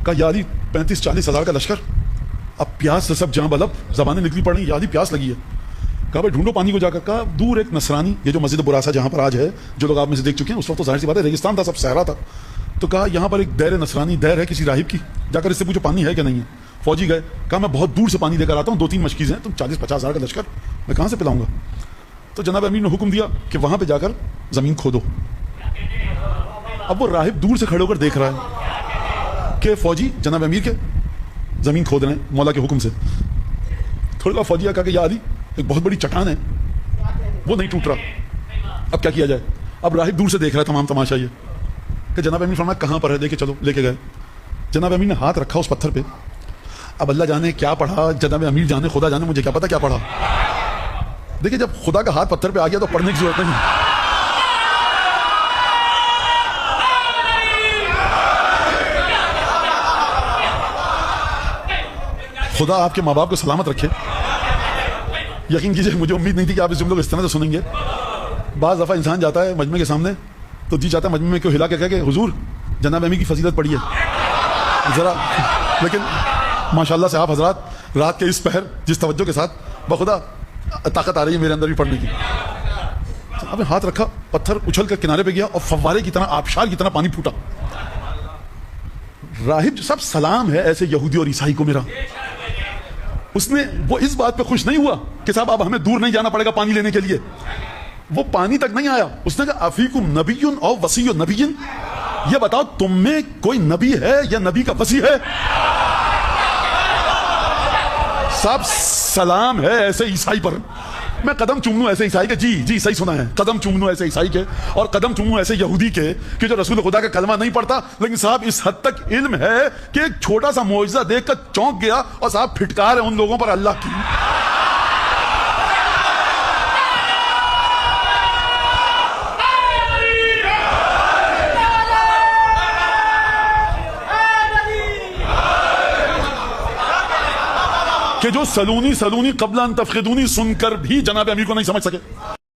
کہا یا علی 35-40 ہزار کا لشکر، اب پیاس سے سب جاں بلب، زبانیں نکلی پڑ رہی، یا علی پیاس لگی ہے. کہا بھائی ڈھونڈو پانی کو جا کر. کہا دور ایک نصرانی، یہ جو مسجد براسا جہاں پر آج ہے، جو لوگ آپ میں سے دیکھ چکے ہیں، اس وقت تو ظاہر سی بات ہے ریگستان تھا، سب صحرا تھا. تو کہا یہاں پر ایک دیر نصرانی دیر ہے کسی راہب کی، جا کر اس سے پوچھو پانی ہے کہ نہیں ہے. فوجی گئے. کہا میں بہت دور سے پانی لے کر آتا ہوں، 2-3 مشکیزیں ہیں، تم 40-50 ہزار کا لشکر میں کہاں سے پلاؤں گا. تو جناب امیر نے حکم دیا کہ وہاں پہ جا کر زمین کھودو. اب وہ راہب دور سے کھڑے ہو کر دیکھ رہا ہے کہ فوجی جناب امیر کے زمین کھود رہے ہیں مولا کے حکم سے. تھوڑا فوجی کہا کہ یا علی ایک بہت بڑی چٹان ہے، وہ نہیں ٹوٹ رہا، اب کیا کیا جائے. اب راہب دور سے دیکھ رہا ہے تمام تماشا یہ کہ جناب امیر فرمایا کہاں پر ہے، لے کے چلو. لے کے گئے. جناب امیر نے ہاتھ رکھا اس پتھر پہ. اب اللہ جانے کیا پڑھا، جناب امیر جانے، خدا جانے، مجھے کیا پتا کیا پڑھا. دیکھیں جب خدا کا ہاتھ پتھر پہ آ گیا تو پڑھنے کی ضرورت نہیں. خدا آپ کے ماں باپ کو سلامت رکھے. یقین کیجیے مجھے امید نہیں تھی کہ آپ اس جملے کو اس طرح سے سنیں گے. بعض دفعہ انسان جاتا ہے مجمع کے سامنے تو جی چاہتا ہے مجمع میں کیوں ہلا کے کہہ کہ حضور جناب امیر کی فضیلت پڑھی ہے ذرا، لیکن ماشاءاللہ سے آپ حضرات رات کے اس پہر جس توجہ کے ساتھ بخدا طاقت آ رہی ہے میرے اندر بھی پڑھنے کی. آپ نے ہاتھ رکھا، پتھر اچھل کر کنارے پہ گیا اور فوارے کی طرح آبشار کی طرح پانی پھوٹا. راہب جو سب سلام ہے ایسے یہودی اور عیسائی کو میرا، اس نے وہ اس بات پہ خوش نہیں ہوا کہ صاحب اب ہمیں دور نہیں جانا پڑے گا پانی لینے کے لیے. وہ پانی تک نہیں آیا. اس نے کہا افیکم نبی او وصی نبی، یہ بتاؤ تم میں کوئی نبی ہے یا نبی کا وصی ہے. صاحب سلام ہے ایسے عیسائی پر. میں قدم چوم لوں ایسے عیسائی کے، جی صحیح سنا ہے، قدم چوم لوں ایسے عیسائی کے اور قدم چوموں ایسے یہودی کے کہ جو رسول خدا کا کلمہ نہیں پڑھتا، لیکن صاحب اس حد تک علم ہے کہ ایک چھوٹا سا معجزہ دیکھ کر چونک گیا اور صاحب پھٹکار ہے ان لوگوں پر اللہ کی. کہ جو سلونی قبل ان تفقدونی سن کر بھی جناب امیر کو نہیں سمجھ سکے.